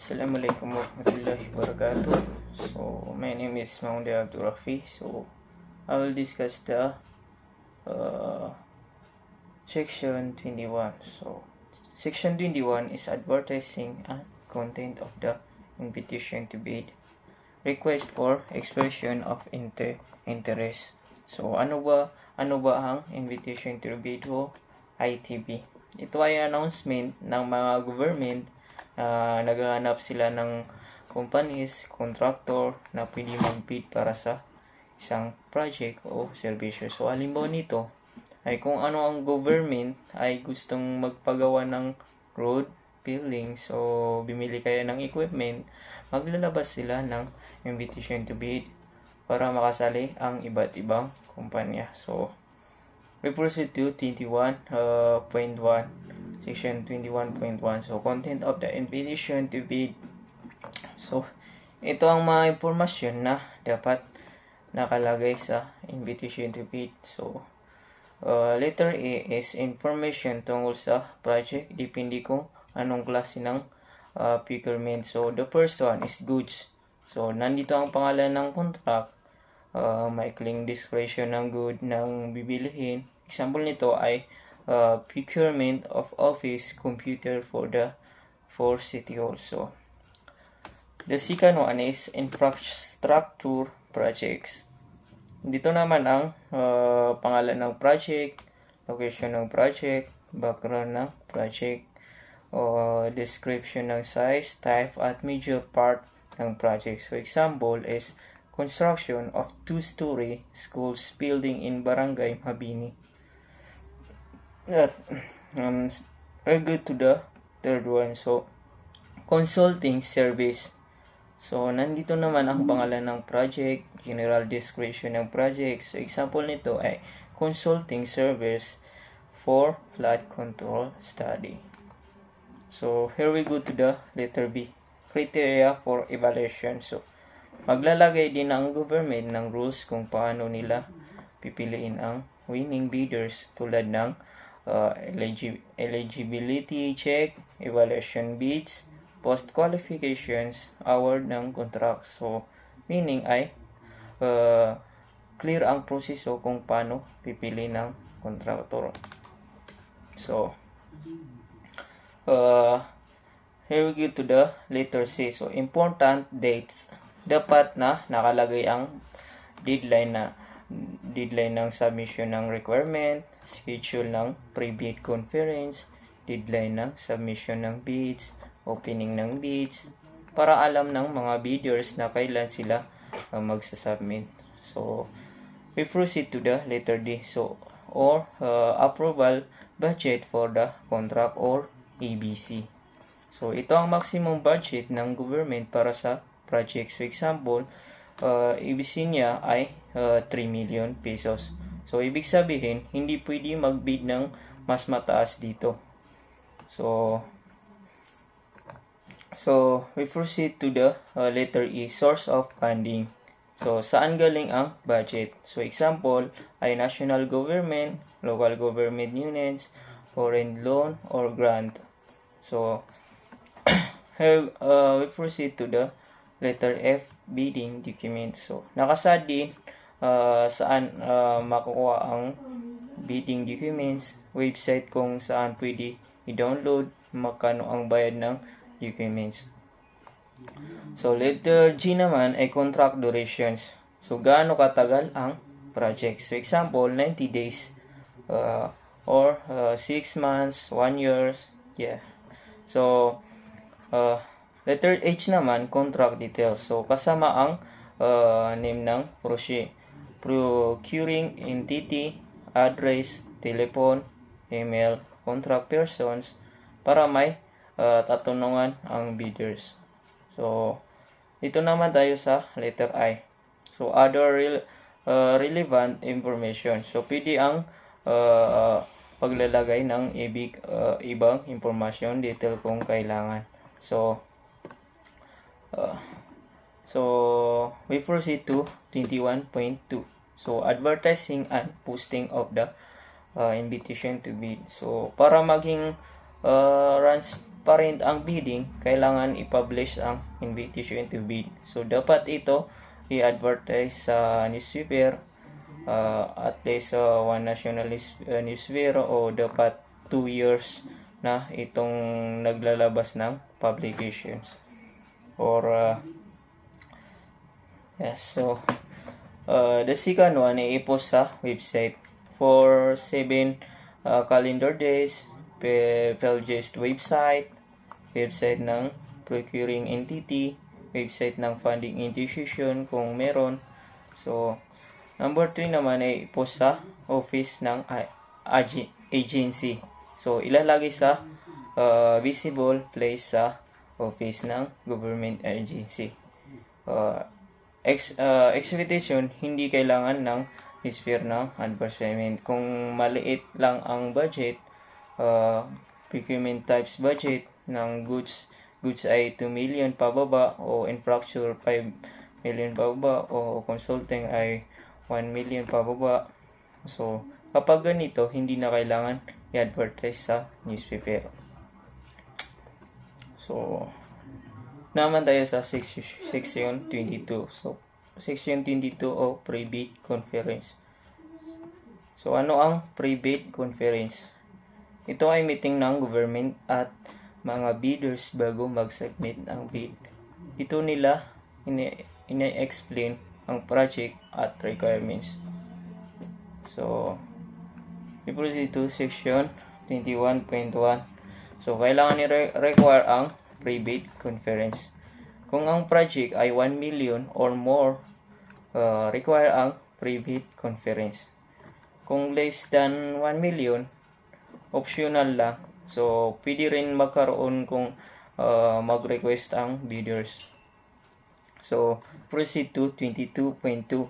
Assalamualaikum warahmatullahi wabarakatuh. So, my name is Maunde Abdul Rafi. So, I will discuss the section 21. So, section 21 is advertising and content of the invitation to bid. Request for expression of interest. So, ano ba ang invitation to bid o ITB? Ito ay announcement ng mga government naghahanap sila ng companies, contractor na pwede mag-bid para sa isang project o serbisyo. So, halimbawa nito ay kung ano ang government ay gustong magpagawa ng road, building, so bimili kayo ng equipment, maglalabas sila ng invitation to bid para makasali ang iba't ibang kumpanya. So, we proceed to 21.1. Section 21.1. So, content of the invitation to bid. So, ito ang mga impormasyon na dapat nakalagay sa invitation to bid. So, letter A is information tungkol sa project. Depende kung anong klase ng procurement. So, the first one is goods. So, nandito ang pangalan ng contract. Maikling description ng good ng bibilihin. Example nito ay procurement of office computer for City Hall. So, the second one is infrastructure projects. Dito naman ang pangalan ng project, location ng project, background ng project, description ng size, type, at major part ng project. So, example is construction of 2-story schools building in Barangay Mabini. We're good to the third one. So, consulting service. So, nandito naman ang pangalan ng project, general description ng project. So, example nito ay consulting service for flood control study. So, here we go to the letter B, criteria for evaluation. So, maglalagay din ang government ng rules kung paano nila pipiliin ang winning bidders tulad ng eligibility check, evaluation bids, post-qualifications, award ng contract. So, meaning ay clear ang proseso kung paano pipili ng contractor. So, here we go to the letter C. So, important dates. Dapat na nakalagay ang deadline ng submission ng requirement, schedule ng pre-bid conference, deadline ng submission ng bids, opening ng bids, para alam ng mga bidders na kailan sila magsasubmit. So, we proceed to the letter D. So, or approval budget for the contract or ABC. So, ito ang maximum budget ng government para sa project. So, example, ABC niya ay 3 million pesos. So, ibig sabihin, hindi pwede mag-bid ng mas mataas dito. So we proceed to the letter E, source of funding. So, saan galing ang budget? So, example, ay national government, local government units, foreign loan, or grant. So, here we proceed to the letter F, bidding document. So, nakasad din saan makukuha ang bidding documents, website kung saan pwede i-download, magkano ang bayad ng documents. So, letter G naman ay contract durations. So, gaano katagal ang project. So, example, 90 days or 6 months, 1 year. Yeah. So, letter H naman, contract details. So, kasama ang name ng procuring entity, address, telephone, email, contract persons, para may tatanungan ang bidders. So, dito naman tayo sa letter I. So, other relevant information. So, pwede ang paglalagay ng ibang information detail kung kailangan. So, we proceed to 21.2. So, advertising and posting of the invitation to bid. So, para maging pa rin ang bidding, kailangan i-publish ang invitation to bid. So, dapat ito i-advertise sa newspaper, at least one national newspaper, o dapat 2 years na itong naglalabas ng publications. Or, yes, so, the second one ay i-post sa website. For 7 calendar days, PhilGist website ng procuring entity, website ng funding institution kung meron. So, number 3 naman ay i-post sa office ng agency. So, ilalagay sa visible place sa office ng government agency. Expectation, hindi kailangan ng newspaper ng advertisement. Kung maliit lang ang budget, procurement types budget ng goods ay 2 million pababa, o infrastructure 5 million pababa, o consulting ay 1 million pababa. So, kapag ganito, hindi na kailangan i-advertise sa newspaper. So, naman tayo sa section 22. So, section 22 o pre-bid conference. So, ano ang pre-bid conference? Ito ay meeting ng government at mga bidders bago mag-submit ang bid. Ito nila ina-explain ang project at requirements. So, we proceed to section 21.1. So, kailangan i-require ang pre-bid conference. Kung ang project ay 1 million or more, require ang pre-bid conference. Kung less than 1 million, optional lang. So, pwede rin magkaroon kung mag-request ang bidders. So, proceed to 22.2.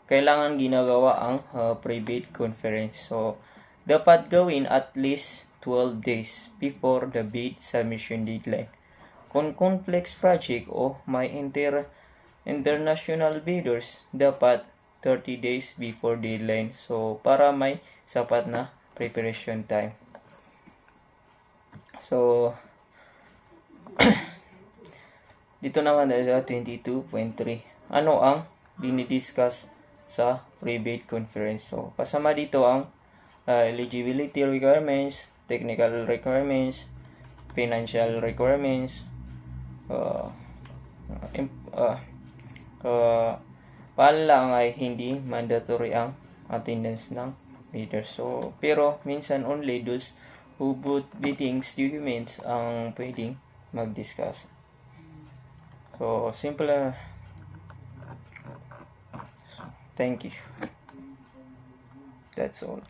Kailangan ginagawa ang pre-bid conference. So, dapat gawin at least 12 days before the bid submission deadline. Kung complex project o may international bidders, dapat 30 days before deadline. So, para may sapat na preparation time. So, dito naman dahil sa 22.3. Ano ang dinidiscuss sa pre-bid conference? So, kasama dito ang eligibility requirements, technical requirements, financial requirements, paalang ay hindi mandatory ang attendance ng bidders. So, pero minsan only those who put biddings documents ang pwedeng mag-discuss. So, simple. Thank you. That's all.